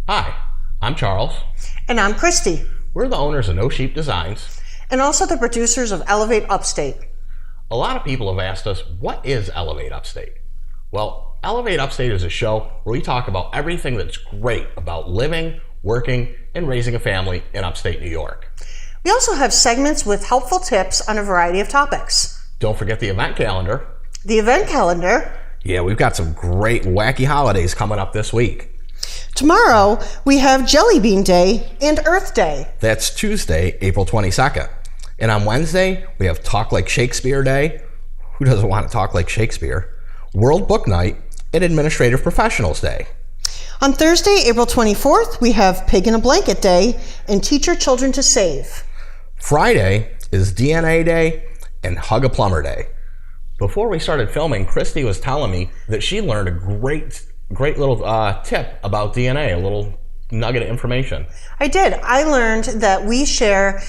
Hi, I'm Charles. And I'm Christy. We're the owners of No Sheep Designs. And also the producers of Elevate Upstate. A lot of people have asked us, what is Elevate Upstate? Well, Elevate Upstate is a show where we talk about everything that's great about living, working, and raising a family in upstate New York. We also have segments with helpful tips on a variety of topics. Don't forget the event calendar. The event calendar. Yeah, we've got some great wacky holidays coming up this week. Tomorrow, we have Jelly Bean Day and Earth Day. That's Tuesday, April 22nd. And on Wednesday, we have Talk Like Shakespeare Day. Who doesn't want to talk like Shakespeare? World Book Night and Administrative Professionals Day. On Thursday, April 24th, we have Pig in a Blanket Day and Teach Your Children to Save. Friday is DNA Day and Hug a Plumber Day. Before we started filming, Christy was telling me that she learned a great little tip about DNA, a little nugget of information. I did. I learned that we share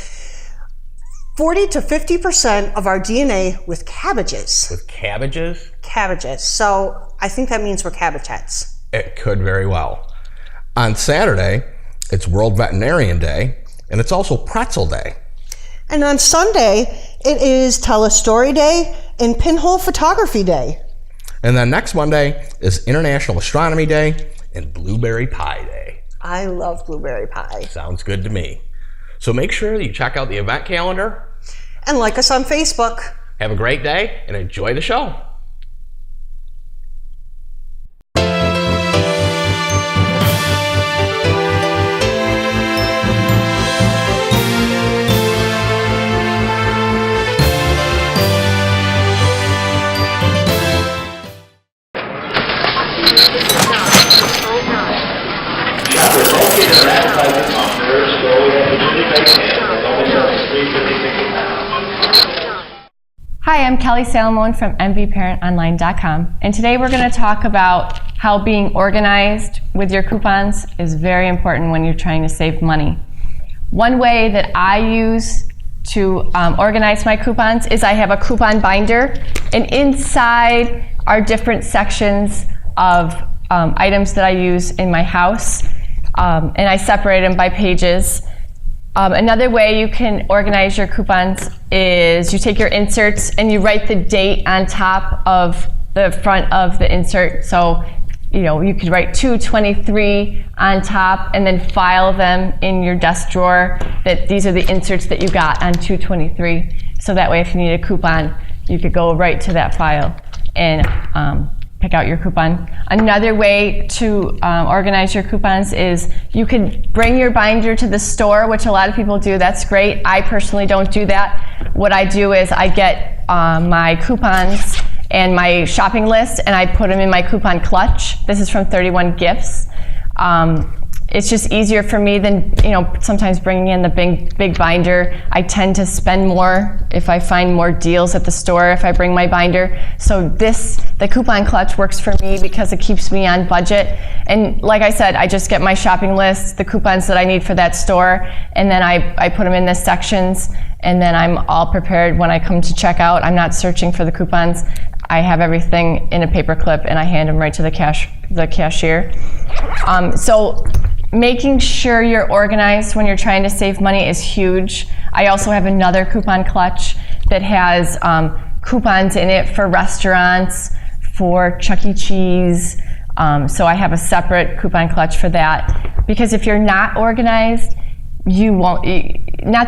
40 to 50% of our DNA with cabbages. With cabbages? Cabbages. So I think that means we're cabbage heads. It could very well. On Saturday, it's World Veterinarian Day, and it's also Pretzel Day. And on Sunday, it is Tell a Story Day and Pinhole Photography Day. And then next Monday is International Astronomy Day and Blueberry Pie Day. I love blueberry pie. Sounds good to me. So make sure that you check out the event calendar. And like us on Facebook. Have a great day and enjoy the show. Hi, I'm Kelli from MVParentOnline.com, and today we're going to talk about how being organized with your coupons is very important when you're trying to save money. One way that I use to organize my coupons is I have a coupon binder, and inside are different sections of items that I use in my house, and I separate them by pages. Another way you can organize your coupons is you take your inserts and you write the date on top of the front of the insert. So, you could write 2/23 on top and then file them in your desk drawer that these are the inserts that you got on 2/23. So that way if you need a coupon, you could go right to that file and pick out your coupon. Another way to organize your coupons is you can bring your binder to the store, which a lot of people do. That's great. I personally don't do that. What I do is I get my coupons and my shopping list and I put them in my coupon clutch. This is from 31 Gifts. It's just easier for me than sometimes bringing in the big binder. I tend to spend more if I find more deals at the store if I bring my binder. So the coupon clutch works for me because it keeps me on budget. And like I said, I just get my shopping list, the coupons that I need for that store, and then I put them in the sections, and then I'm all prepared when I come to check out. I'm not searching for the coupons. I have everything in a paper clip and I hand them right to the cashier. So making sure you're organized when you're trying to save money is huge. I also have another coupon clutch that has coupons in it for restaurants, for Chuck E. Cheese. So I have a separate coupon clutch for that. Because if you're not organized, not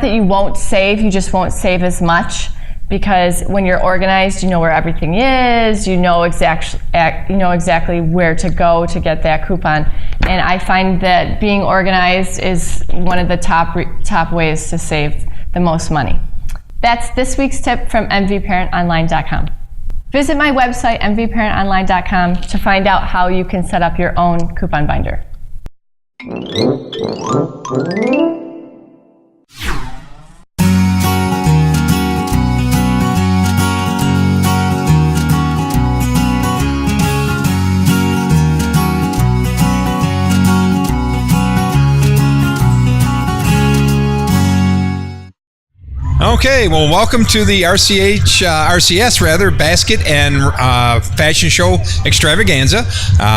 that you won't save, you just won't save as much. Because when you're organized, you know where everything is, you know exactly where to go to get that coupon. And I find that being organized is one of the top ways to save the most money. That's this week's tip from MVParentOnline.com. Visit my website, MVParentOnline.com, to find out how you can set up your own coupon binder. Okay, well, welcome to the RCS Basket and Fashion Show Extravaganza.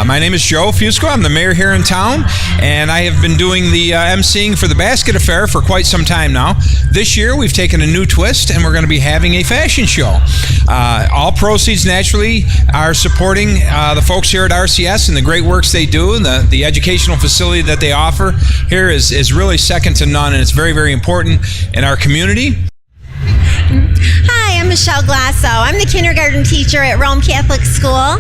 My name is Joe Fusco. I'm the mayor here in town, and I have been doing the emceeing for the Basket Affair for quite some time now. This year, we've taken a new twist, and we're going to be having a fashion show. All proceeds, naturally, are supporting the folks here at RCS and the great works they do, and the educational facility that they offer here is really second to none, and it's very, very important in our community. Hi, I'm Michelle Glasso. I'm the kindergarten teacher at Rome Catholic School,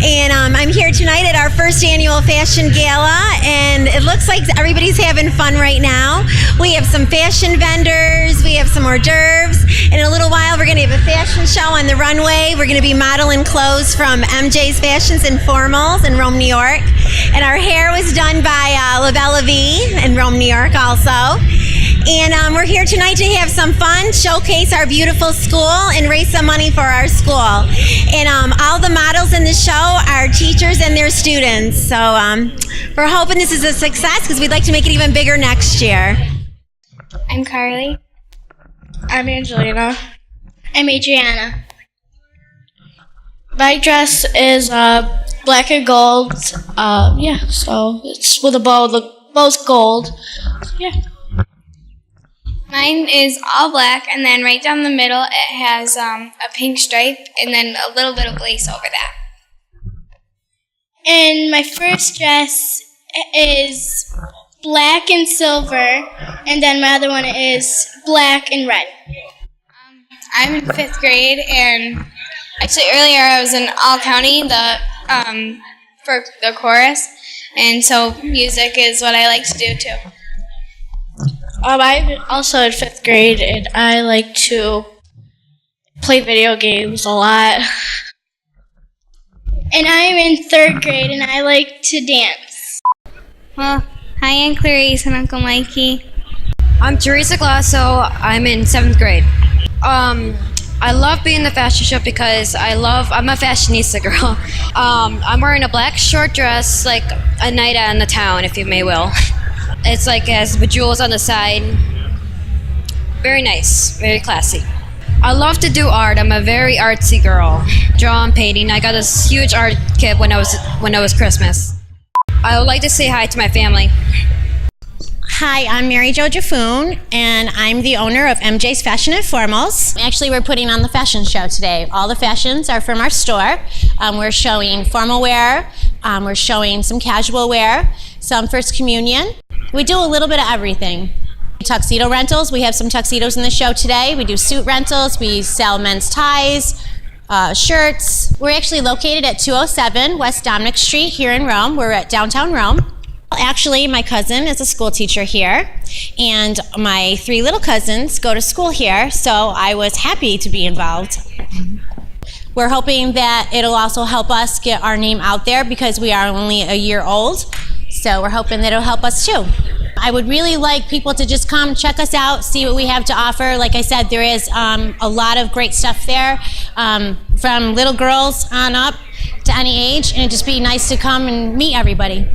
and I'm here tonight at our first annual fashion gala, and it looks like everybody's having fun right now. We have some fashion vendors, we have some hors d'oeuvres, and in a little while we're going to have a fashion show on the runway. We're going to be modeling clothes from MJ's Fashions and Formals in Rome, New York, and our hair was done by La Bella V in Rome, New York also. And we're here tonight to have some fun, showcase our beautiful school, and raise some money for our school. And all the models in the show are teachers and their students. So we're hoping this is a success because we'd like to make it even bigger next year. I'm Carly. I'm Angelina. I'm Adriana. My dress is black and gold. So it's with a bow. The bow's gold. Yeah. Mine is all black, and then right down the middle it has a pink stripe, and then a little bit of lace over that. And my first dress is black and silver, and then my other one is black and red. I'm in 5th grade, and actually earlier I was in all county for the chorus, and so music is what I like to do too. I'm also in 5th grade, and I like to play video games a lot. And I'm in 3rd grade, and I like to dance. Well, hi, Aunt Clarice and Uncle Mikey. I'm Teresa Glasso. I'm in 7th grade. I love being in the fashion show because I'm a fashionista girl. I'm wearing a black short dress, like a night out in the town, if you may will. It's like it has bejewels on the side. Very nice, very classy. I love to do art. I'm a very artsy girl. Drawing, painting. I got this huge art kit when I was Christmas. I would like to say hi to my family. Hi, I'm Mary Jo Jaffoon, and I'm the owner of MJ's Fashion and Formals. Actually, we're putting on the fashion show today. All the fashions are from our store. We're showing formal wear, we're showing some casual wear, some First Communion. We do a little bit of everything. Tuxedo rentals, we have some tuxedos in the show today. We do suit rentals, we sell men's ties, shirts. We're actually located at 207 West Dominic Street here in Rome. We're at downtown Rome. Actually, my cousin is a school teacher here, and my 3 little cousins go to school here, so I was happy to be involved. We're hoping that it'll also help us get our name out there because we are only a year old, so we're hoping that it'll help us too. I would really like people to just come check us out, see what we have to offer. Like I said, there is a lot of great stuff there, from little girls on up to any age, and it'd just be nice to come and meet everybody.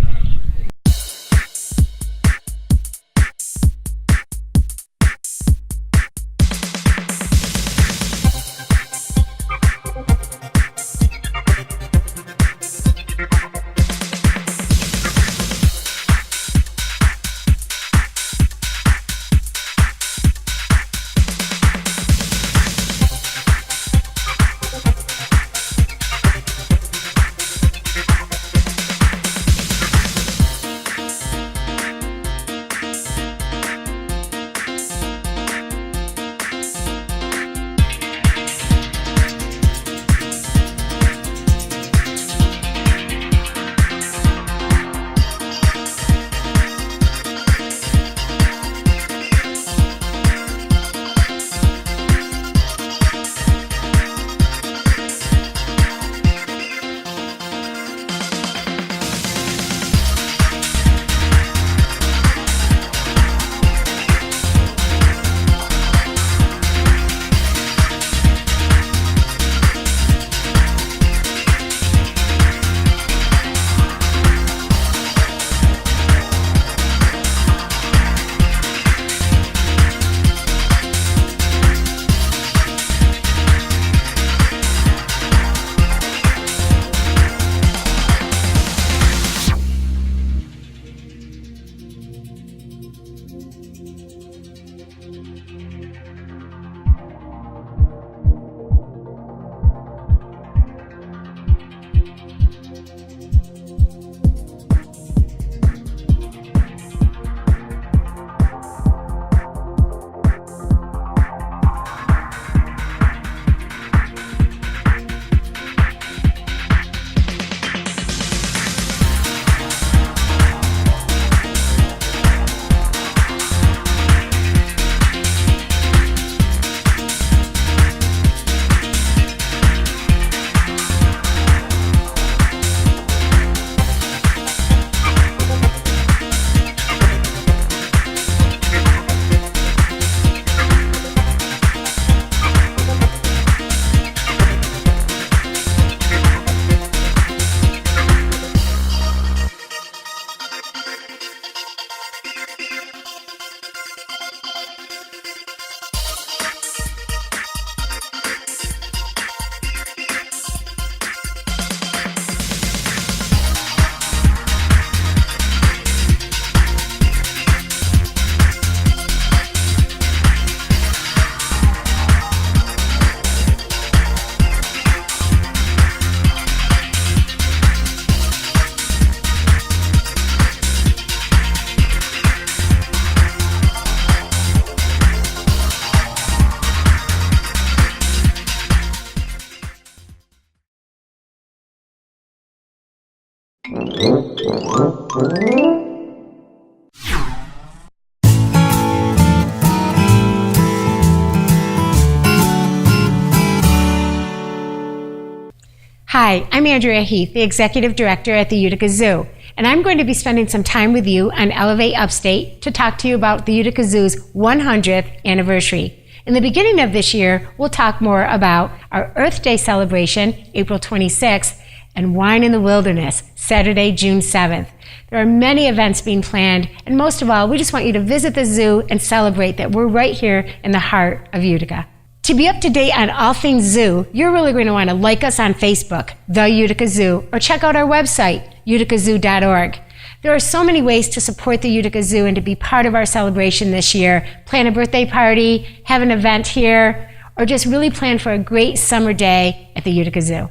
Hi, I'm Andria Heath, the Executive Director at the Utica Zoo, and I'm going to be spending some time with you on Elevate Upstate to talk to you about the Utica Zoo's 100th anniversary. In the beginning of this year, we'll talk more about our Earth Day celebration, April 26th, and Wine in the Wilderness, Saturday, June 7th. There are many events being planned, and most of all, we just want you to visit the zoo and celebrate that we're right here in the heart of Utica. To be up to date on all things zoo, you're really going to want to like us on Facebook, The Utica Zoo, or check out our website, uticazoo.org. There are so many ways to support the Utica Zoo and to be part of our celebration this year. Plan a birthday party, have an event here, or just really plan for a great summer day at the Utica Zoo.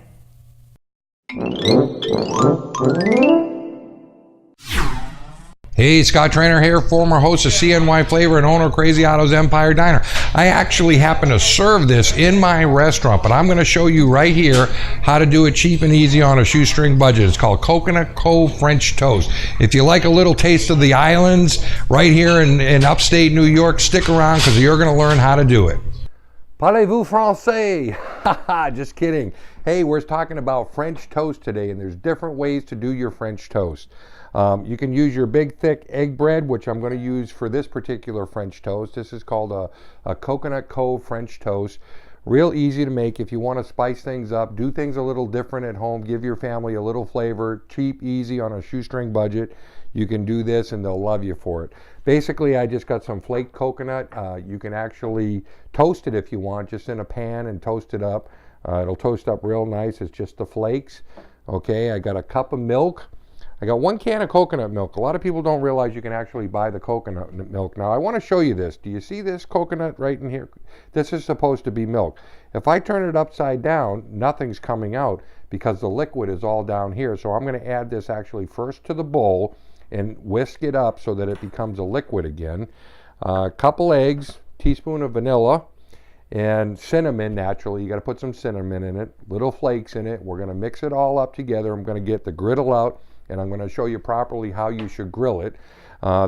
Hey, Scott Trainer here, former host of CNY Flavor and owner of Crazy Otto's Empire Diner. I actually happen to serve this in my restaurant, but I'm going to show you right here how to do it cheap and easy on a shoestring budget. It's called Coconut Cove French Toast. If you like a little taste of the islands right here in upstate New York, stick around because you're going to learn how to do it. Parlez-vous français? Haha, just kidding. Hey, we're talking about French toast today, and there's different ways to do your French toast. You can use your big thick egg bread, which I'm going to use for this particular French toast. This is called a Coconut Cove French toast. Real easy to make if you want to spice things up, do things a little different at home, give your family a little flavor, cheap, easy on a shoestring budget. You can do this and they'll love you for it. Basically, I just got some flaked coconut. You can actually toast it if you want, just in a pan and toast it up. It'll toast up real nice. It's just the flakes. Okay, I got a cup of milk. I got 1 can of coconut milk. A lot of people don't realize you can actually buy the coconut milk. Now, I want to show you this. Do you see this coconut right in here? This is supposed to be milk. If I turn it upside down, nothing's coming out because the liquid is all down here. So I'm going to add this actually first to the bowl and whisk it up so that it becomes a liquid again. A couple eggs, teaspoon of vanilla, and cinnamon. Naturally, you got to put some cinnamon in it, little flakes in it. We're going to mix it all up together. I'm going to get the griddle out, and I'm going to show you properly how you should grill it.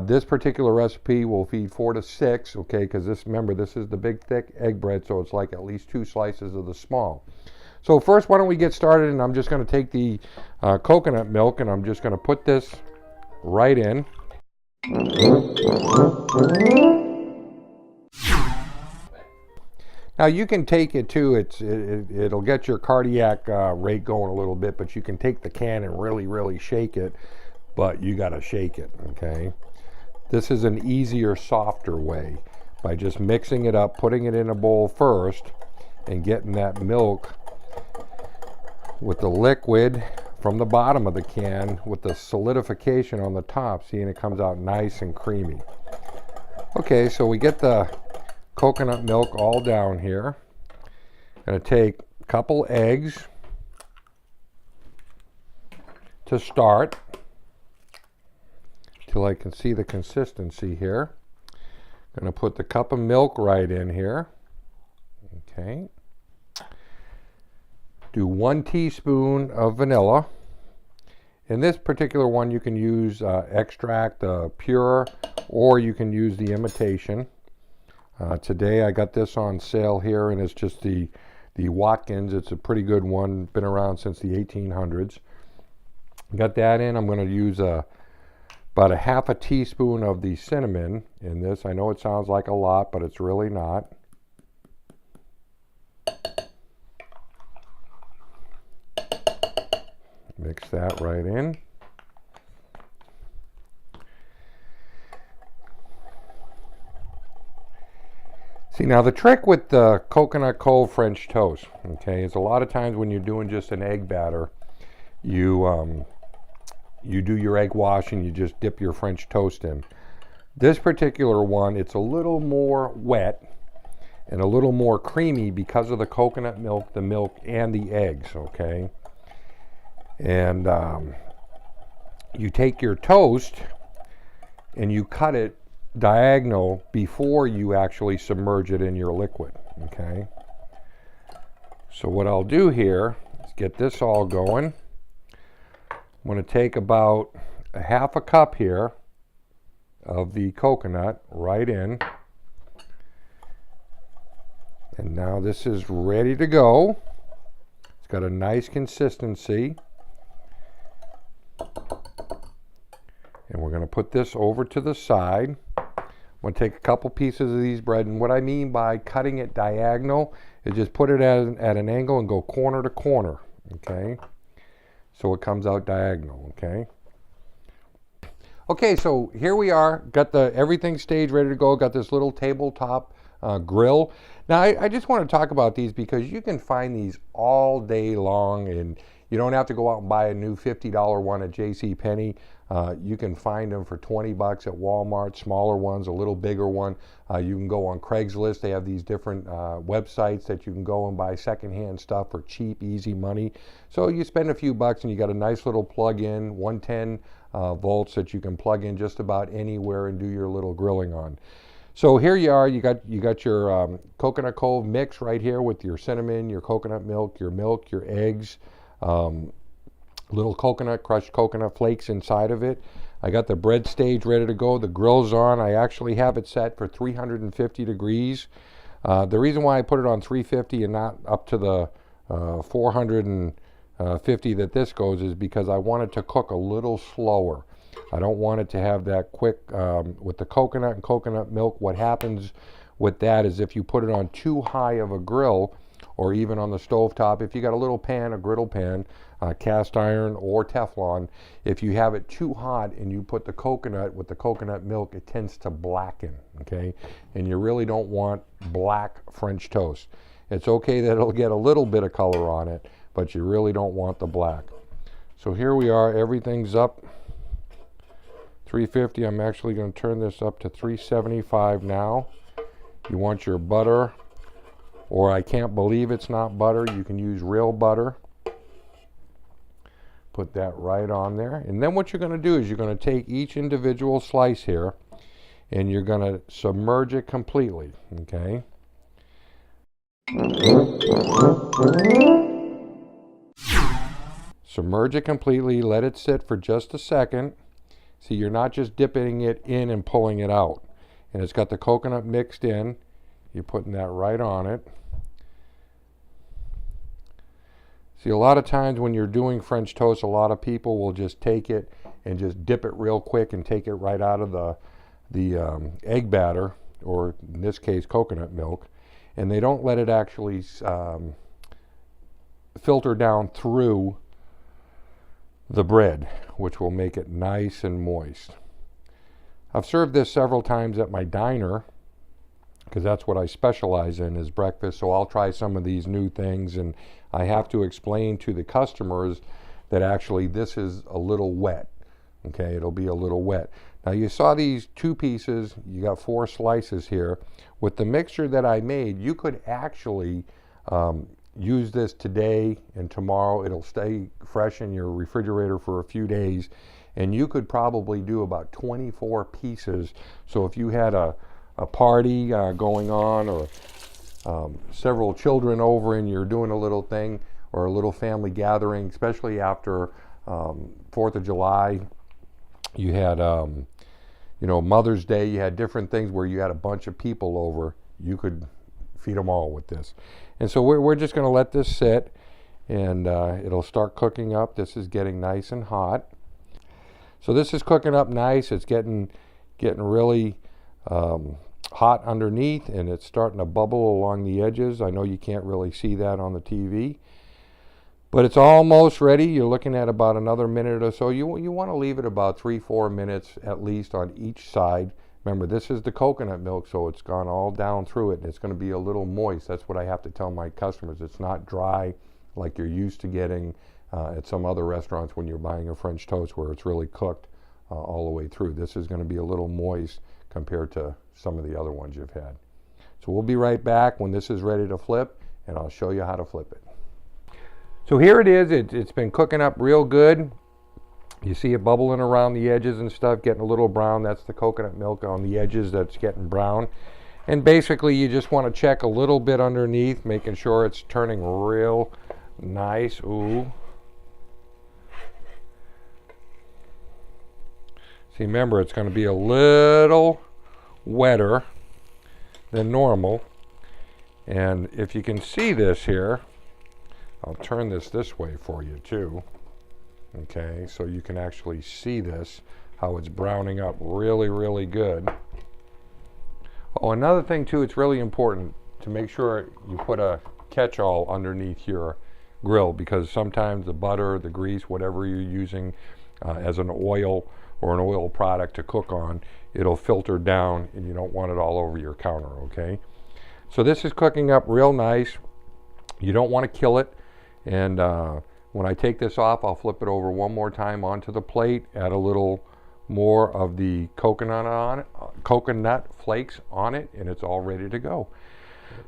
This particular recipe will feed 4 to 6, okay, because remember, this is the big thick egg bread, so it's like at least 2 slices of the small. So first, why don't we get started, and I'm just going to take the coconut milk, and I'm just going to put this right in. Now you can take it too, it'll get your cardiac rate going a little bit, but you can take the can and really shake it, but you got to shake it, okay? This is an easier, softer way by just mixing it up, putting it in a bowl first, and getting that milk with the liquid from the bottom of the can with the solidification on the top. See, and it comes out nice and creamy. Okay, so we get the coconut milk all down here. Going to take a couple eggs to start till I can see the consistency here. Going to put the cup of milk right in here. Okay. Do 1 teaspoon of vanilla. In this particular one, you can use extract, pure, or you can use the imitation. Today I got this on sale here, and it's just the Watkins. It's a pretty good one, been around since the 1800s. Got that in. I'm going to use about a half a teaspoon of the cinnamon in this. I know it sounds like a lot, but it's really not. Mix that right in. See, now the trick with the Coconut Cove French toast, okay, is a lot of times when you're doing just an egg batter, you do your egg wash and you just dip your French toast in. This particular one, it's a little more wet and a little more creamy because of the coconut milk, the milk, and the eggs, okay? And you take your toast and you cut it diagonal before you actually submerge it in your liquid, okay? So what I'll do here is get this all going. I'm going to take about a half a cup here of the coconut right in. And now this is ready to go. It's got a nice consistency. And we're going to put this over to the side. I'm going to take a couple pieces of these bread, and what I mean by cutting it diagonal is just put it at an angle and go corner to corner, okay? So it comes out diagonal, okay? Okay, so here we are, got everything staged, ready to go, got this little tabletop grill. Now, I just want to talk about these because you can find these all day long, and you don't have to go out and buy a new $50 one at JCPenney. You can find them for 20 bucks at Walmart, smaller ones, a little bigger one. You can go on Craigslist. They have these different websites that you can go and buy secondhand stuff for cheap, easy money. So you spend a few bucks and you got a nice little plug-in, 110 volts that you can plug in just about anywhere and do your little grilling on. So here you are, you got your Coconut Cove mix right here with your cinnamon, your coconut milk, your eggs, little crushed coconut flakes inside of it. I got the bread stage ready to go. The grill's on. I actually have it set for 350 degrees. The reason why I put it on 350 and not up to the 450 that this goes is because I want it to cook a little slower. I don't want it to have that quick, with the coconut and coconut milk, what happens with that is if you put it on too high of a grill, or even on the stove top, if you got a little pan, a griddle pan, cast iron or Teflon, if you have it too hot and you put the coconut with the coconut milk, it tends to blacken, okay? And you really don't want black French toast. It's okay that it'll get a little bit of color on it, but you really don't want the black. So here we are, everything's up. 350, I'm actually going to turn this up to 375 now. You want your butter, or I can't believe it's not butter, you can use real butter. Put that right on there. And then what you're going to do is you're going to take each individual slice here and you're going to submerge it completely, okay? Submerge it completely, let it sit for just a second. See, you're not just dipping it in and pulling it out. And it's got the coconut mixed in. You're putting that right on it. See, a lot of times when you're doing French toast, a lot of people will just take it and just dip it real quick and take it right out of the egg batter, or in this case, coconut milk, and they don't let it actually filter down through the bread, which will make it nice and moist. I've served this several times at my diner because that's what I specialize in, is breakfast. So I'll try some of these new things, and I have to explain to the customers that actually this is a little wet. Okay, it'll be a little wet. Now you saw these two pieces, you got 4 slices here. With the mixture that I made, you could actually use this today and tomorrow. It'll stay fresh in your refrigerator for a few days, and you could probably do about 24 pieces. So if you had a party going on, or several children over and you're doing a little thing, or a little family gathering, especially after 4th of July, you had Mother's Day, you had different things where you had a bunch of people over, you could feed them all with this. And so we're just going to let this sit, and it'll start cooking up. This is getting nice and hot. So this is cooking up nice. It's getting really hot underneath, and it's starting to bubble along the edges. I know you can't really see that on the TV, but it's almost ready. You're looking at about another minute or so. You want to leave it about 3-4 minutes at least on each side. Remember, this is the coconut milk, so it's gone all down through it, and it's going to be a little moist. That's what I have to tell my customers. It's not dry like you're used to getting at some other restaurants when you're buying a French toast where it's really cooked all the way through. This is going to be a little moist compared to some of the other ones you've had. So we'll be right back when this is ready to flip, and I'll show you how to flip it. So here it is. It's been cooking up real good. You see it bubbling around the edges and stuff, getting a little brown. That's the coconut milk on the edges that's getting brown. And basically you just want to check a little bit underneath, making sure it's turning real nice. Ooh. See, remember, it's going to be a little wetter than normal. And if you can see this here, I'll turn this way for you too. Okay, so you can actually see this, how it's browning up really, really good. Oh, another thing too, it's really important to make sure you put a catch-all underneath your grill, because sometimes the butter, the grease, whatever you're using as an oil or an oil product to cook on, it'll filter down and you don't want it all over your counter, okay? So this is cooking up real nice. You don't want to kill it. And when I take this off, I'll flip it over one more time onto the plate, add a little more of the coconut flakes on it, and it's all ready to go.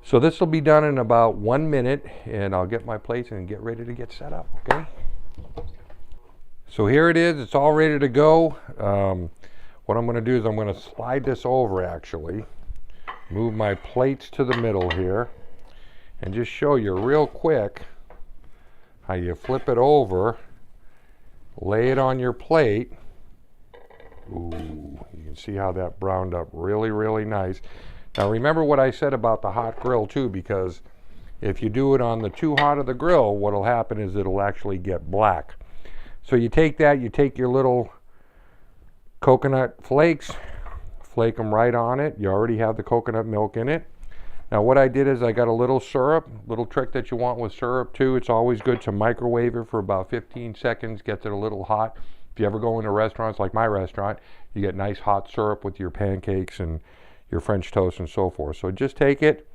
So this will be done in about 1 minute, and I'll get my plates and get ready to get set up, okay? So here it is, it's all ready to go. What I'm going to do is I'm going to slide this over, actually, move my plates to the middle here, and just show you real quick how you flip it over, lay it on your plate. Ooh, you can see how that browned up really, really nice. Now remember what I said about the hot grill too, because if you do it on the too hot of the grill, what'll happen is it'll actually get black. So you take that, you take your little coconut flakes, flake them right on it. You already have the coconut milk in it. Now what I did is I got a little syrup, little trick that you want with syrup too. It's always good to microwave it for about 15 seconds, gets it a little hot. If you ever go into restaurants like my restaurant, you get nice hot syrup with your pancakes and your French toast and so forth. So just take it,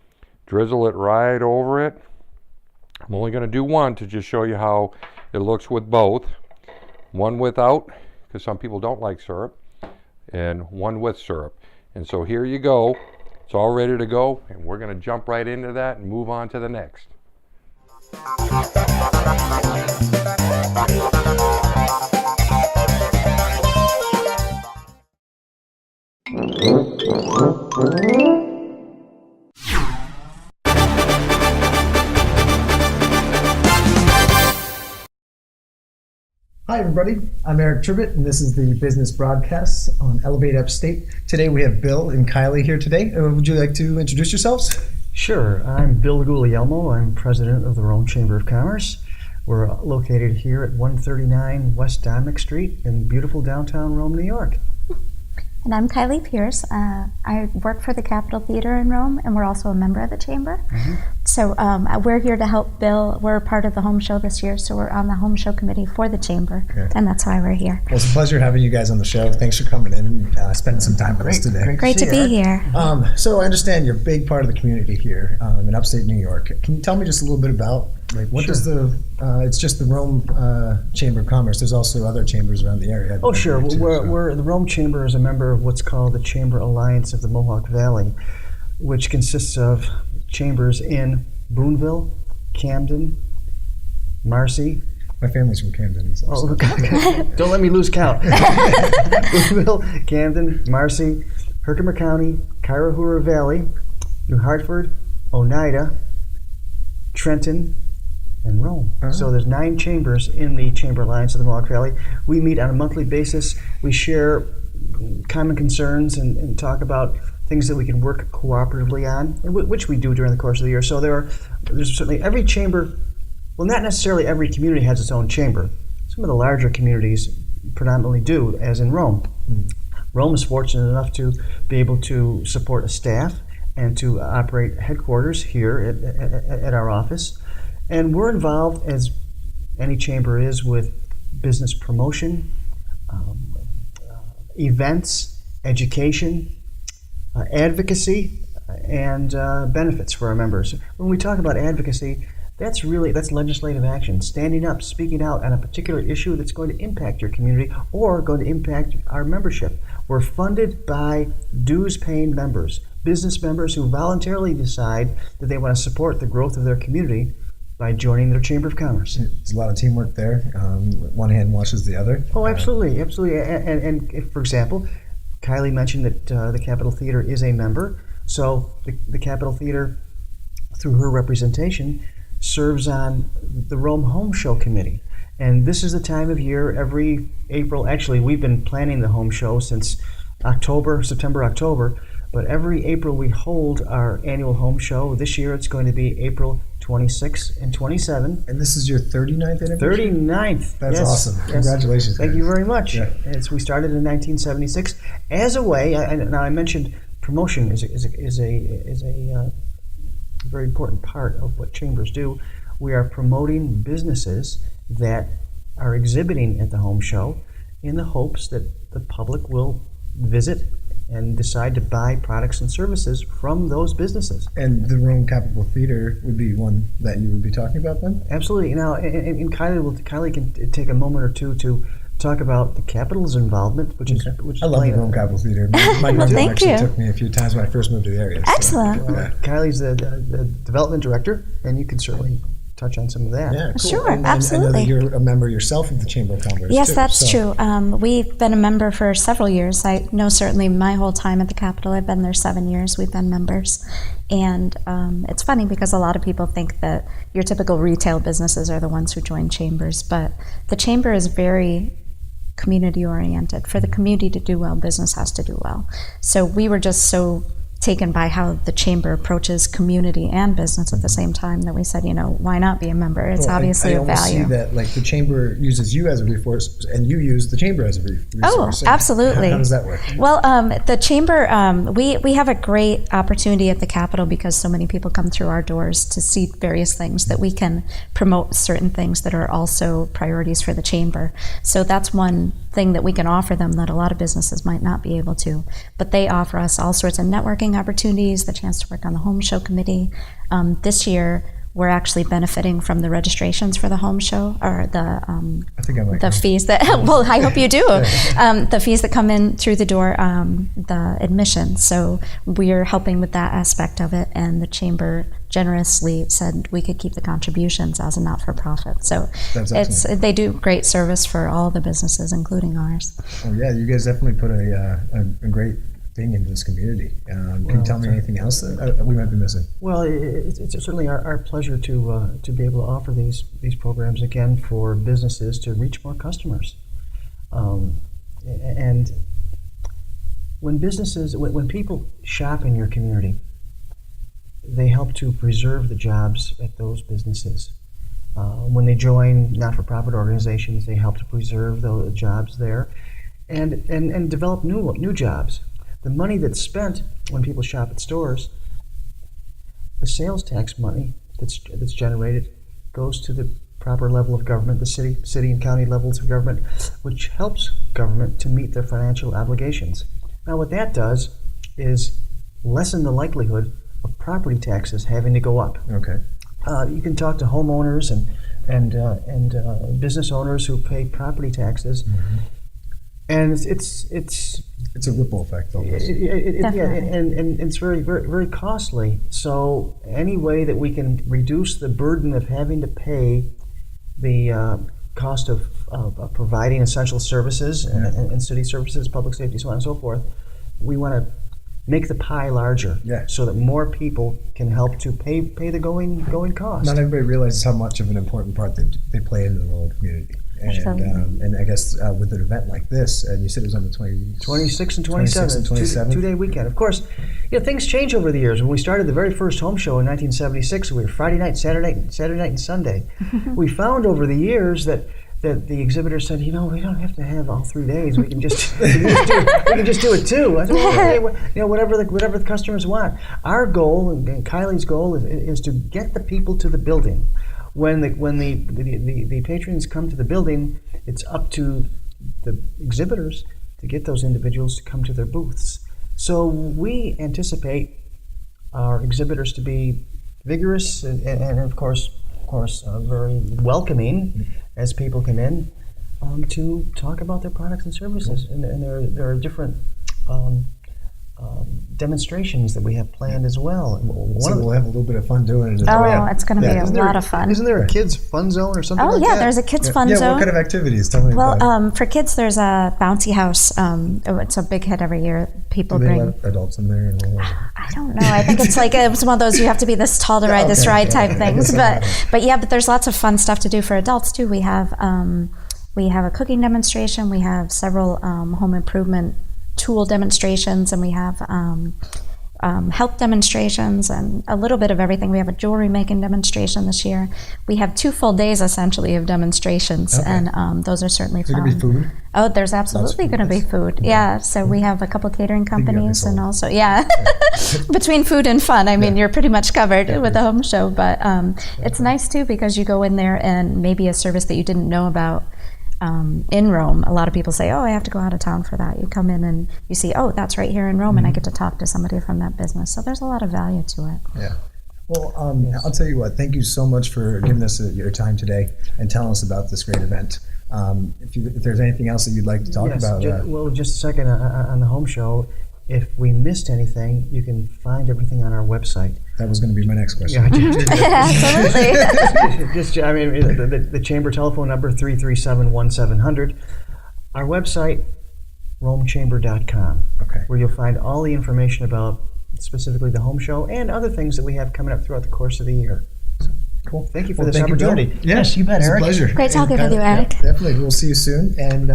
drizzle it right over it. I'm only going to do one to just show you how it looks with both. One without, because some people don't like syrup, and one with syrup. And so here you go. It's all ready to go, and we're going to jump right into that and move on to the next. Hi everybody, I'm Eric Tribbett, and this is the business broadcast on Elevate Upstate. Today we have Bill and Kylie here today. Would you like to introduce yourselves? Sure, I'm Bill Guglielmo. I'm president of the Rome Chamber of Commerce. We're located here at 139 West Dominic Street in beautiful downtown Rome, New York. And I'm Kylie Pierce. I work for the Capitol Theater in Rome, and we're also a member of the Chamber. Mm-hmm. So we're here to help Bill. We're part of the home show this year, so we're on the home show committee for the Chamber, and that's why we're here. Well, it's a pleasure having you guys on the show. Thanks for coming in and spending some time with us today. Great to be here. So I understand you're a big part of the community here in upstate New York. Can you tell me just a little bit about what does the it's just the Rome Chamber of Commerce. There's also other chambers around the area. Oh, sure. We're the Rome Chamber is a member of what's called the Chamber Alliance of the Mohawk Valley, which consists of chambers in Boonville, Camden, Marcy. My family's from Camden. Oh, okay. Don't let me lose count. Boonville, Camden, Marcy, Herkimer County, Cuyahoga Valley, New Hartford, Oneida, Trenton, and Rome. So there's 9 chambers in the Chamber Alliance of the Mohawk Valley. We meet on a monthly basis. We share common concerns and talk about things that we can work cooperatively on, which we do during the course of the year. So there's certainly every chamber, well, not necessarily every community has its own chamber. Some of the larger communities predominantly do, as in Rome. Rome is fortunate enough to be able to support a staff and to operate headquarters here at our office. And we're involved, as any chamber is, with business promotion, events, education, advocacy, and benefits for our members. When we talk about advocacy, that's legislative action, standing up, speaking out on a particular issue that's going to impact your community or going to impact our membership. We're funded by dues-paying members, business members who voluntarily decide that they want to support the growth of their community by joining their Chamber of Commerce. There's a lot of teamwork there. One hand washes the other. Oh, absolutely. And if, for example, Kylie mentioned that the Capitol Theater is a member. So the Capitol Theater, through her representation, serves on the Rome Home Show Committee. And this is the time of year, every April. Actually, we've been planning the home show since September, October. But every April we hold our annual home show. This year it's going to be April 26, and 27. And this is your 39th anniversary? 39th. That's yes, awesome. yes. Congratulations. Thank guys. you very much. Yeah. We started in 1976 as a way. Now I mentioned promotion is a very important part of what chambers do. We are promoting businesses that are exhibiting at the home show in the hopes that the public will visit and decide to buy products and services from those businesses. And the Rome Capitol Theater would be one that you would be talking about then? Absolutely. Now, and Kylie can take a moment or two to talk about the Capitol's involvement, which is I love the Rome Capitol Theater. My grandma thank actually you. took me a few times when I first moved to the area. Excellent. Well, Kylie's the development director, and you can certainly touch on some of that. Yeah, cool. Sure, and absolutely. I know that you're a member yourself of the Chamber of Commerce. Yes, too, that's so. true. We've been a member for several years. I know certainly my whole time at the Capitol, I've been there 7 years. We've been members. And it's funny because a lot of people think that your typical retail businesses are the ones who join chambers, but the chamber is very community oriented. For the community to do well, business has to do well. So we were just so taken by how the chamber approaches community and business at the same time that we said, why not be a member? It's obviously I a value. I see that like the chamber uses you as a resource, and you use the chamber as a resource. Oh, absolutely. How does that work? Well, the chamber, we have a great opportunity at the Capitol because so many people come through our doors to see various things that we can promote certain things that are also priorities for the chamber. So that's one thing that we can offer them that a lot of businesses might not be able to. But they offer us all sorts of networking opportunities, the chance to work on the home show committee. This year, we're actually benefiting from the registrations for the home show, or the fees that, well, I hope you do, the fees that come in through the door, the admission. So we're helping with that aspect of it, and the chamber generously said we could keep the contributions as a not-for-profit. So they do great service for all the businesses, including ours. Oh yeah, you guys definitely put a great thing into this community. Can you tell me anything else that we might be missing? Well, it's certainly our pleasure to be able to offer these programs again for businesses to reach more customers. And when people shop in your community, they help to preserve the jobs at those businesses. When they join not-for-profit organizations, they help to preserve the jobs there and develop new jobs. The money that's spent when people shop at stores, the sales tax money that's generated goes to the proper level of government, the city and county levels of government, which helps government to meet their financial obligations. Now what that does is lessen the likelihood of property taxes having to go up. Okay. You can talk to homeowners and business owners who pay property taxes, and it's a ripple effect almost. Yeah, and it's very, very, very costly. So any way that we can reduce the burden of having to pay the cost of providing essential services and city services, public safety, so on and so forth, we want to make the pie larger, so that more people can help to pay the going cost. Not everybody realizes how much of an important part they play in the rural community. And I guess with an event like this, and you said it was on the 26 and 27, 2-day weekend. Of course, things change over the years. When we started the very first home show in 1976, we were Friday night, Saturday night, and Sunday. We found over the years that the exhibitors said, we don't have to have all 3 days. We can just do it too. I said, whatever the customers want. Our goal and Kylie's goal is to get the people to the building. When the patrons come to the building, it's up to the exhibitors to get those individuals to come to their booths. So we anticipate our exhibitors to be vigorous and of course, very welcoming as people come in to talk about their products and services. And there are different demonstrations that we have planned as well. We'll have a little bit of fun doing it. It's going to be a lot of fun. Isn't there a kids fun zone or something like that? Oh yeah, there's a kids fun zone. Yeah, what kind of activities? Tell me about it. For kids, there's a bouncy house. It's a big hit every year. People Do they bring let adults in there? I don't know. I think it's one of those you have to be this tall to ride this ride type things. But there's lots of fun stuff to do for adults too. We have a cooking demonstration. We have several home improvement tool demonstrations, and we have health demonstrations and a little bit of everything. We have a jewelry making demonstration this year. We have 2 full days essentially of demonstrations, and those are certainly fun. Is there going to be food? Oh, there's absolutely going to be food. Yeah, so we have a couple catering companies, and also between food and fun, I mean, you're pretty much covered with the home show. But it's nice too because you go in there and maybe a service that you didn't know about. In Rome, a lot of people say, oh, I have to go out of town for that. You come in and you see, oh, that's right here in Rome, and I get to talk to somebody from that business. So there's a lot of value to it. Yeah. Well, I'll tell you what, thank you so much for giving us your time today and telling us about this great event. If there's anything else that you'd like to talk about. Just a second on the home show. If we missed anything, you can find everything on our website. That was going to be my next question. Absolutely. The chamber telephone number 337-1700. Our website, romechamber.com, where you'll find all the information about specifically the home show and other things that we have coming up throughout the course of the year. So, cool. Thank you for this opportunity. Yes, you bet, Eric. It's a pleasure. Great talking with you, Eric. Definitely. We'll see you soon. And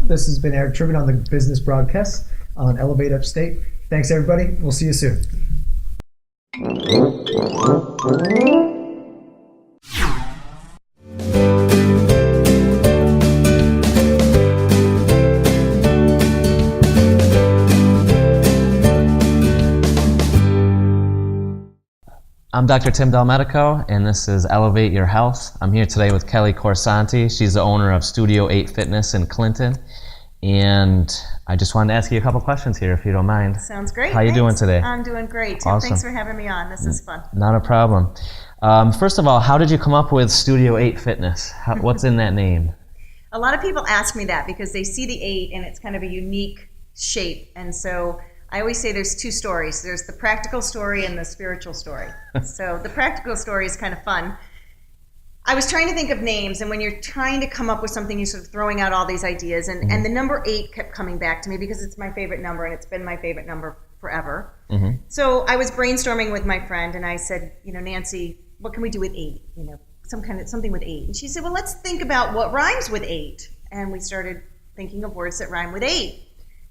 this has been Eric Tribbett on the business broadcast on Elevate Upstate. Thanks, everybody. We'll see you soon. I'm Dr. Tim Delmedico, and this is Elevate Your Health. I'm here today with Kelli Corasanti. She's the owner of Studio8 Fitness in Clinton. And I just wanted to ask you a couple questions here, if you don't mind. Sounds great. How are you doing today? I'm doing great, Tim. Awesome. Thanks for having me on. This is fun. Not a problem. First of all, how did you come up with Studio8 Fitness? What's in that name? A lot of people ask me that because they see the 8 and it's kind of a unique shape. And so I always say there's 2 stories. There's the practical story and the spiritual story. So the practical story is kind of fun. I was trying to think of names, and when you're trying to come up with something, you're sort of throwing out all these ideas, and the number 8 kept coming back to me because it's my favorite number, and it's been my favorite number forever. So I was brainstorming with my friend, and I said, Nancy, what can we do with 8? Something with 8. And she said, well, let's think about what rhymes with 8. And we started thinking of words that rhyme with 8.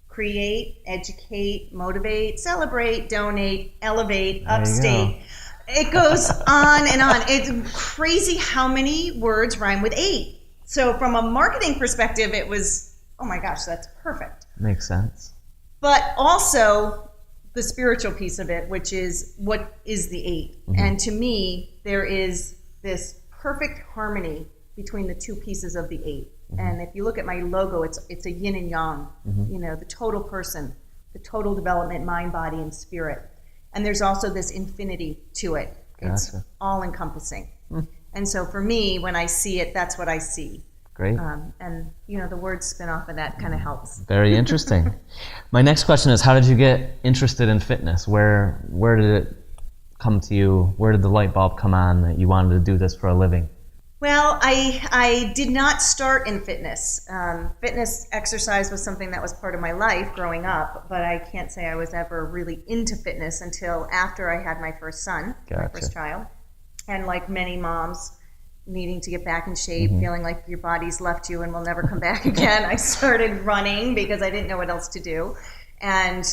Create, educate, motivate, celebrate, donate, elevate, upstate. It goes on and on. It's crazy how many words rhyme with 8. So from a marketing perspective, it was, oh my gosh, that's perfect. Makes sense. But also the spiritual piece of it, which is what is the 8? And to me, there is this perfect harmony between the 2 pieces of the 8. And if you look at my logo, it's a yin and yang, the total person, the total development, mind, body, and spirit. And there's also this infinity to it. It's all encompassing. And so for me, when I see it, that's what I see. Great. And the words spin off of that kind of helps. Very interesting. My next question is, how did you get interested in fitness? Where did it come to you? Where did the light bulb come on that you wanted to do this for a living? Well, I did not start in fitness. Fitness exercise was something that was part of my life growing up, but I can't say I was ever really into fitness until after I had my first son, my first child. And like many moms, needing to get back in shape, feeling like your body's left you and will never come back again, I started running because I didn't know what else to do. And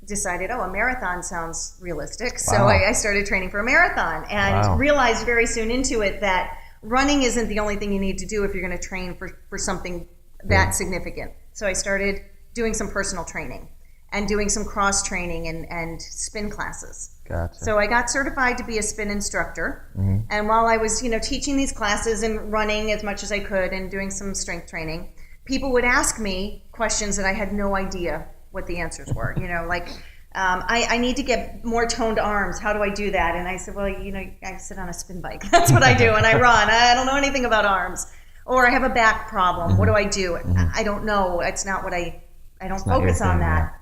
decided, a marathon sounds realistic. So I started training for a marathon and realized very soon into it that running isn't the only thing you need to do if you're going to train for something that significant. So I started doing some personal training and doing some cross training and spin classes. Gotcha. So I got certified to be a spin instructor. And while I was, teaching these classes and running as much as I could and doing some strength training, people would ask me questions that I had no idea what the answers were. I need to get more toned arms. How do I do that? And I said, well, I sit on a spin bike. That's what I do. And I run. I don't know anything about arms. Or I have a back problem. What do I do? I don't know. It's not what I don't focus on that.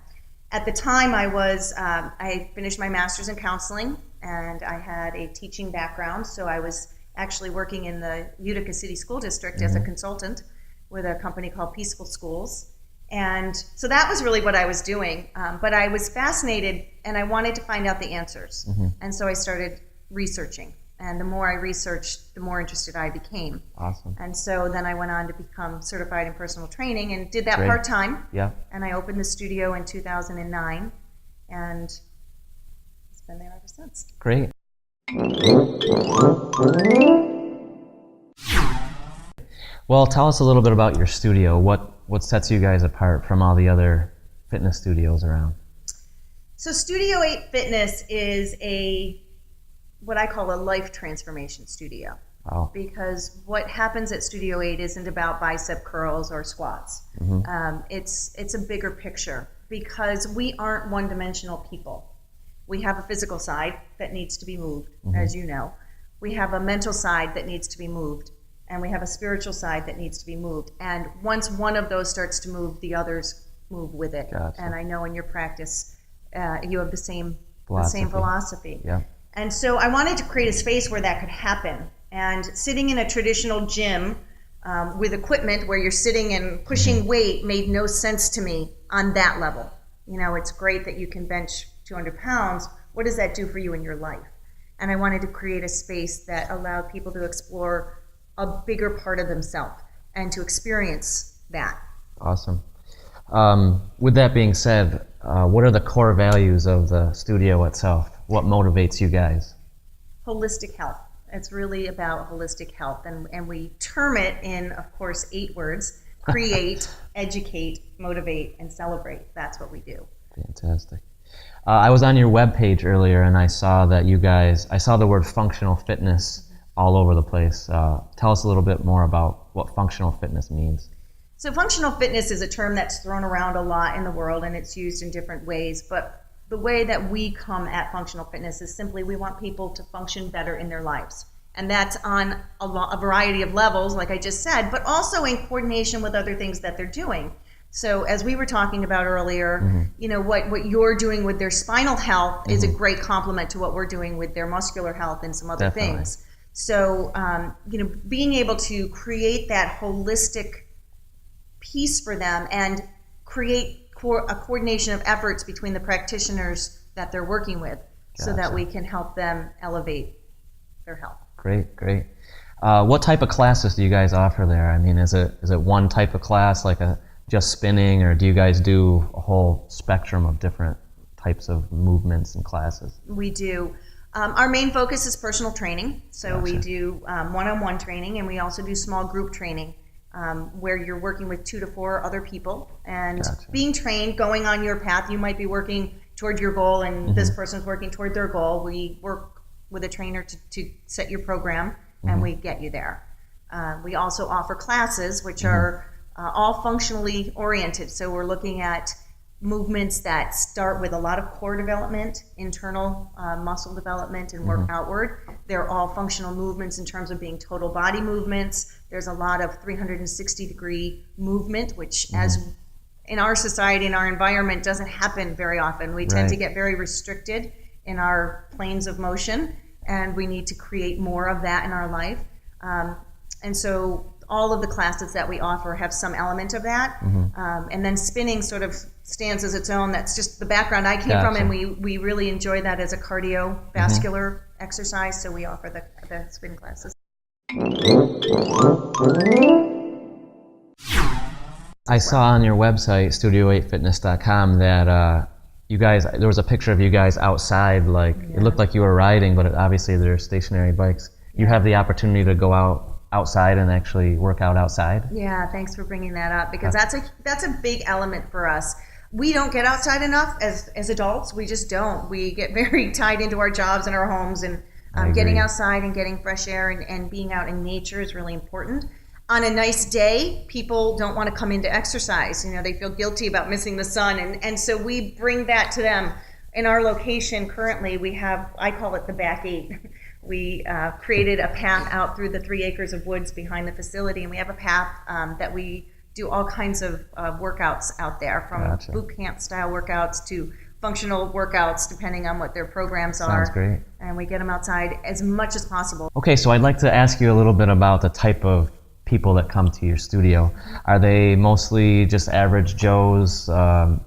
At the time I finished my master's in counseling and I had a teaching background. So I was actually working in the Utica City School District as a consultant with a company called Peaceful Schools. And so that was really what I was doing. But I was fascinated and I wanted to find out the answers. And so I started researching. And the more I researched, the more interested I became. Awesome. And so then I went on to become certified in personal training and did that part-time. Yeah. And I opened the studio in 2009. And been there ever since. Great. Well, tell us a little bit about your studio. What sets you guys apart from all the other fitness studios around? So Studio8 Fitness is what I call a life transformation studio. Wow. Because what happens at Studio8 isn't about bicep curls or squats. It's a bigger picture, because we aren't one-dimensional people. We have a physical side that needs to be moved, as you know. We have a mental side that needs to be moved, and we have a spiritual side that needs to be moved. And once one of those starts to move, the others move with it. Gotcha. And I know in your practice, you have the same philosophy. Yeah. And so I wanted to create a space where that could happen. And sitting in a traditional gym with equipment where you're sitting and pushing weight made no sense to me on that level. You know, it's great that you can bench 200 pounds. What does that do for you in your life? And I wanted to create a space that allowed people to explore a bigger part of themselves and to experience that. Awesome. With that being said, what are the core values of the studio itself? What motivates you guys? Holistic health. It's really about holistic health, and we term it in, of course, 8 words: create, educate, motivate, and celebrate. That's what we do. Fantastic. I was on your webpage earlier, and I saw that I saw the word functional fitness all over the place. Tell us a little bit more about what functional fitness means. So functional fitness is a term that's thrown around a lot in the world, and it's used in different ways, but the way that we come at functional fitness is simply we want people to function better in their lives. And that's on a variety of levels, like I just said, but also in coordination with other things that they're doing. So as we were talking about earlier, you know, what you're doing with their spinal health is a great complement to what we're doing with their muscular health and some other things. So, you know, being able to create that holistic piece for them and create a coordination of efforts between the practitioners that they're working with, so that we can help them elevate their health. Great. What type of classes do you guys offer there? I mean, is it one type of class, like just spinning, or do you guys do a whole spectrum of different types of movements and classes? We do. Our main focus is personal training. So we do one-on-one training, and we also do small group training, where you're working with 2 to 4 other people and being trained, going on your path. You might be working toward your goal, and this person's working toward their goal. We work with a trainer to set your program, and we get you there. We also offer classes, which are all functionally oriented. So we're looking at movements that start with a lot of core development, internal muscle development, and work outward. They're all functional movements in terms of being total body movements. There's a lot of 360-degree movement, which as in our society, in our environment, doesn't happen very often. We tend to get very restricted in our planes of motion, and we need to create more of that in our life. And so all of the classes that we offer have some element of that. And then spinning sort of stands as its own. That's just the background I came from, and we really enjoy that as a cardiovascular exercise, so we offer the spin classes. I saw on your website, studio8fitness.com, that you guys, there was a picture of you guys outside, like it looked like you were riding, but obviously they're stationary bikes. You have the opportunity to go outside and actually work out outside? Yeah, thanks for bringing that up, because that's a big element for us. We don't get outside enough as adults. We just don't. We get very tied into our jobs and our homes, and getting outside and getting fresh air and being out in nature is really important. On a nice day, people don't want to come in to exercise. You know, they feel guilty about missing the sun, and so we bring that to them. In our location currently, we have, I call it the back 8. We created a path out through the 3 acres of woods behind the facility, and we have a path that we do all kinds of workouts out there, from boot camp style workouts to functional workouts, depending on what their programs are. Sounds great. And we get them outside as much as possible. Okay, so I'd like to ask you a little bit about the type of people that come to your studio. Are they mostly just average Joes? Are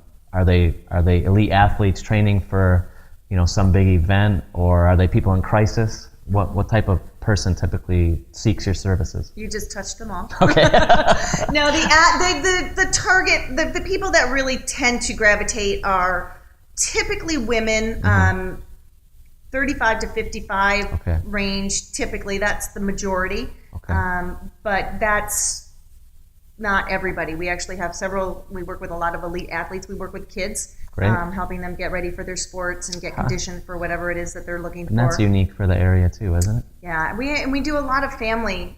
they elite athletes training for, you know, some big event, or are they people in crisis? What type of person typically seeks your services? You just touched them all. Okay. No, the target, the people that really tend to gravitate are typically women, 35 to 55 Okay. range. Typically, that's the majority. Okay. But that's not everybody. We actually have several. We work with a lot of elite athletes. We work with kids, Great. helping them get ready for their sports and get conditioned for whatever it is that they're looking And for. that's unique for the area too, isn't it? Yeah, we do a lot of family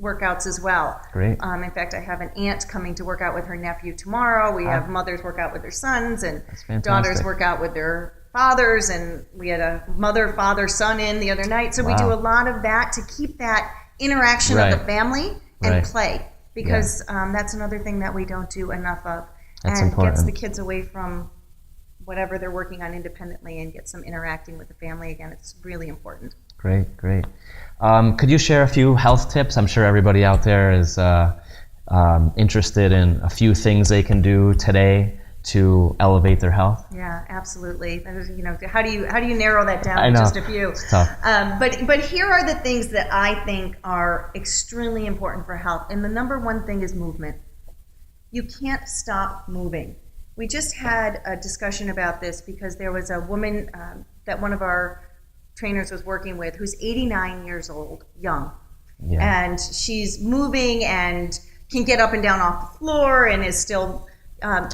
workouts as well. Great. In fact, I have an aunt coming to work out with her nephew tomorrow. We have mothers work out with their sons, and fantastic. daughters work out with their fathers. And we had a mother, father, son in the other night. So we do a lot of that to keep that interaction of the family and play, because that's another thing that we don't do enough of. That's and important. gets the kids away from whatever they're working on independently and get some interacting with the family again. It's really important. Great, great. Could you share a few health tips? I'm sure everybody out there is interested in a few things they can do today to elevate their health. Yeah, absolutely. That is, how do you narrow that down I to know. just a few? It's tough. But here are the things that I think are extremely important for health. And the number one thing is movement. You can't stop moving. We just had a discussion about this because there was a woman that one of our trainers was working with who's 89 years old, young. Yeah. And she's moving and can get up and down off the floor and is still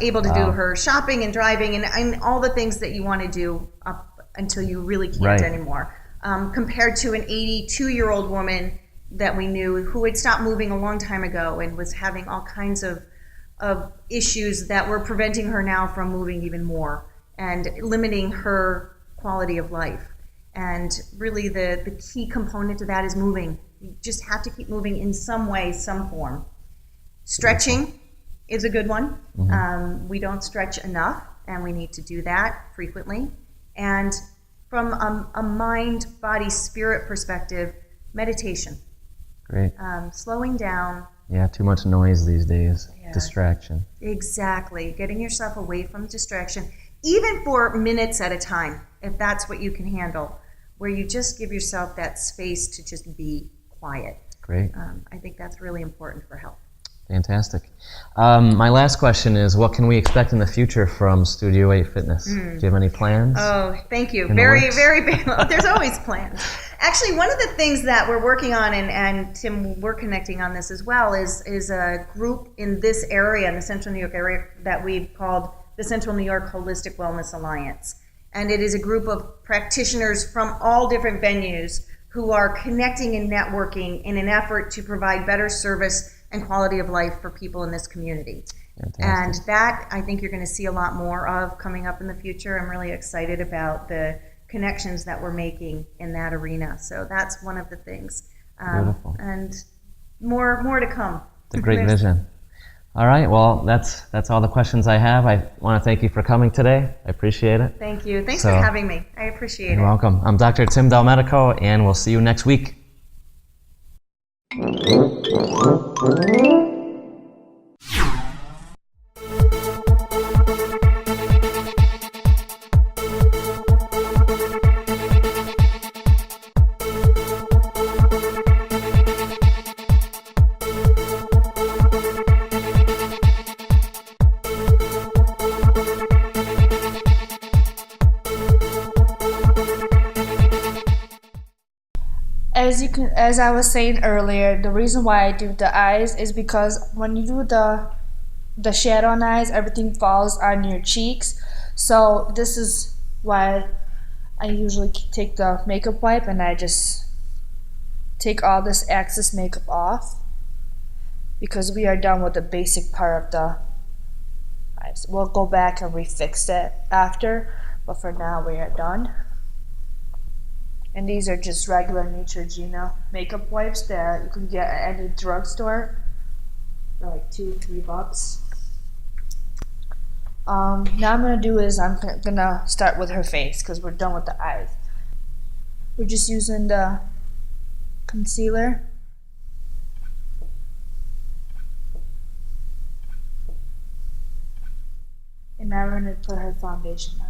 able to do her shopping and driving and all the things that you want to do up until you really can't anymore. Compared to an 82-year-old woman that we knew who had stopped moving a long time ago and was having all kinds of issues that were preventing her now from moving even more and limiting her quality of life. And really the key component to that is moving. You just have to keep moving in some way, some form. Stretching is a good one. Mm-hmm. We don't stretch enough, and we need to do that frequently. And from a mind, body, spirit perspective, meditation. Great. Slowing down. Yeah, too much noise these days. Yeah. Distraction. Exactly. Getting yourself away from distraction, even for minutes at a time, if that's what you can handle, where you just give yourself that space to just be quiet. Great. I think that's really important for health. Fantastic. My last question is, what can we expect in the future from Studio 8 Fitness? Do you have any plans? Oh, thank you. In the Very, works? very big. There's always plans. Actually, one of the things that we're working on, and Tim, we're connecting on this as well, is a group in this area, in the Central New York area, that we've called the Central New York Holistic Wellness Alliance. And it is a group of practitioners from all different venues who are connecting and networking in an effort to provide better service and quality of life for people in this community. Fantastic. And that, I think you're going to see a lot more of coming up in the future. I'm really excited about the connections that we're making in that arena. So that's one of the things. Beautiful. And more to come. It's a great There's- vision. All right, well, that's all the questions I have. I want to thank you for coming today. I appreciate it. Thank you. Thanks So- for having me. I appreciate You're it. welcome. I'm Dr. Tim Delmedico, and we'll see you next week. As I was saying earlier, the reason why I do the eyes is because when you do the shadow on eyes, everything falls on your cheeks. So this is why I usually take the makeup wipe and I just take all this excess makeup off, because we are done with the basic part of the eyes. We'll go back and refix it after, but for now we are done. And these are just regular Neutrogena makeup wipes that you can get at any drugstore. They're like $2-3. Now I'm gonna do is I'm gonna start with her face because we're done with the eyes. We're just using the concealer. And now we're gonna put her foundation on.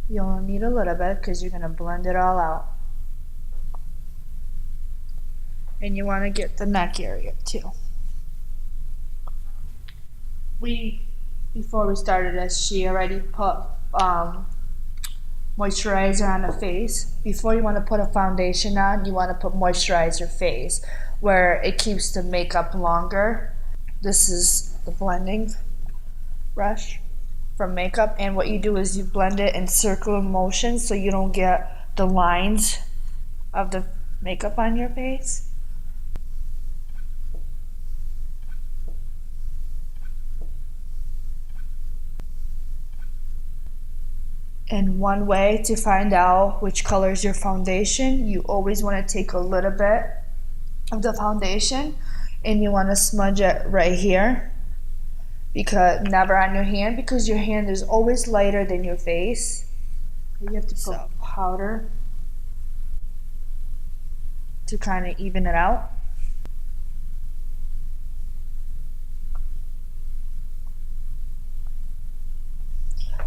You only need a little bit because you're going to blend it all out. And you want to get the neck area too. Before we started this, she already put moisturizer on the face. Before you want to put a foundation on, you want to put moisturizer face where it keeps the makeup longer. This is the blending brush from makeup, and what you do is you blend it in circular motion so you don't get the lines of the makeup on your face. And one way to find out which color is your foundation, you always want to take a little bit of the foundation and you want to smudge it right here, because never on your hand, because your hand is always lighter than your face. You have to put powder to kind of even it out.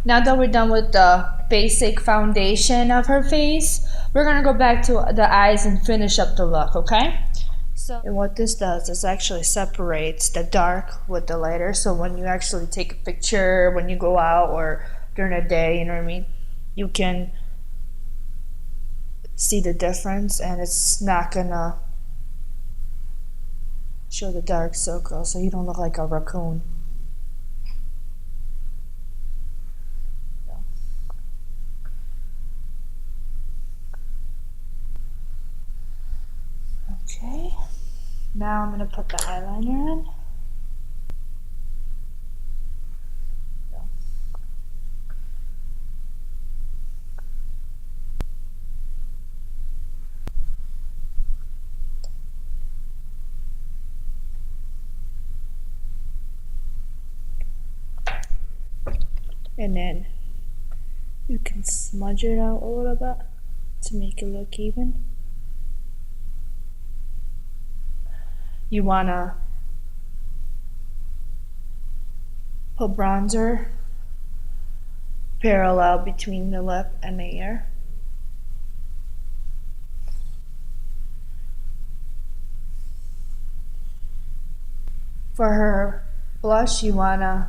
Now that we're done with the basic foundation of her face, we're gonna go back to the eyes and finish up the look, okay? So, and what this does is actually separates the dark with the lighter. So when you actually take a picture, when you go out or during the day, you know what I mean? You can see the difference, and it's not gonna show the dark circle, so you don't look like a raccoon. Okay, now I'm going to put the eyeliner in. And then you can smudge it out a little bit to make it look even. You want to put bronzer parallel between the lip and the ear. For her blush, you want to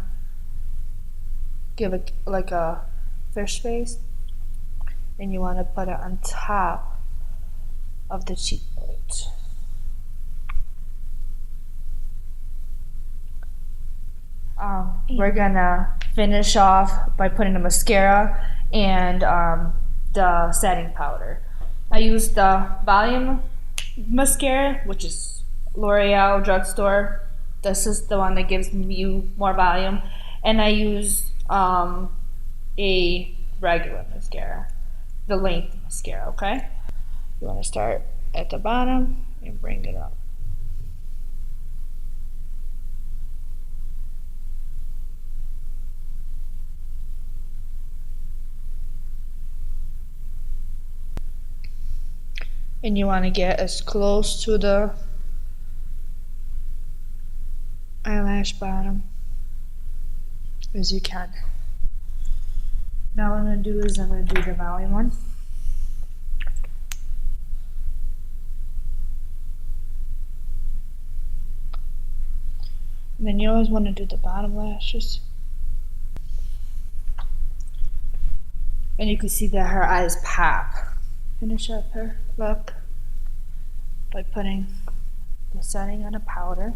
give it like a fish face, and you want to put it on top of the cheekbones. We're gonna finish off by putting the mascara and the setting powder. I use the Volume mascara, which is L'Oreal drugstore. This is the one that gives you more volume, and I use a regular mascara, the length mascara. Okay, you want to start at the bottom and bring it up. And you want to get as close to the eyelash bottom as you can. Now what I'm going to do is I'm going to do the volume one. And then you always want to do the bottom lashes. And you can see that her eyes pop. Finish up her look by putting the setting on a powder.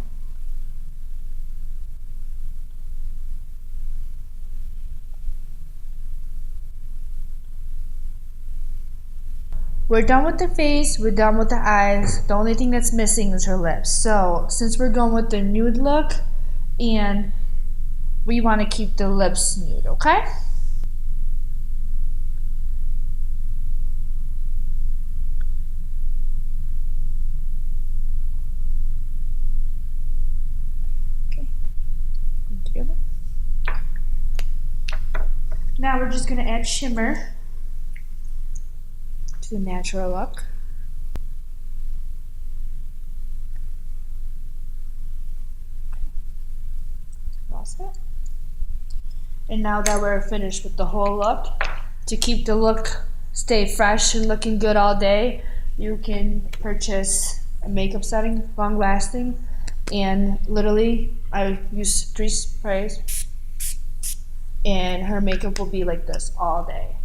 We're done with the face, we're done with the eyes. The only thing that's missing is her lips. So since we're going with the nude look, and we want to keep the lips nude, okay? Together. Now we're just going to add shimmer to the natural look. Lost it. And now that we're finished with the whole look, to keep the look stay fresh and looking good all day, you can purchase a makeup setting, long lasting, and literally I use 3 sprays and her makeup will be like this all day.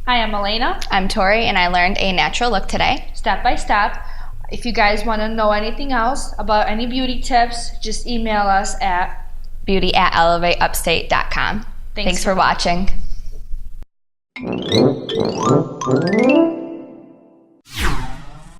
Hi, I'm Elena. I'm Tori, and I learned a natural look today. Step by step. If you guys want to know anything else about any beauty tips, just email us at beauty@elevateupstate.com. Thanks for watching.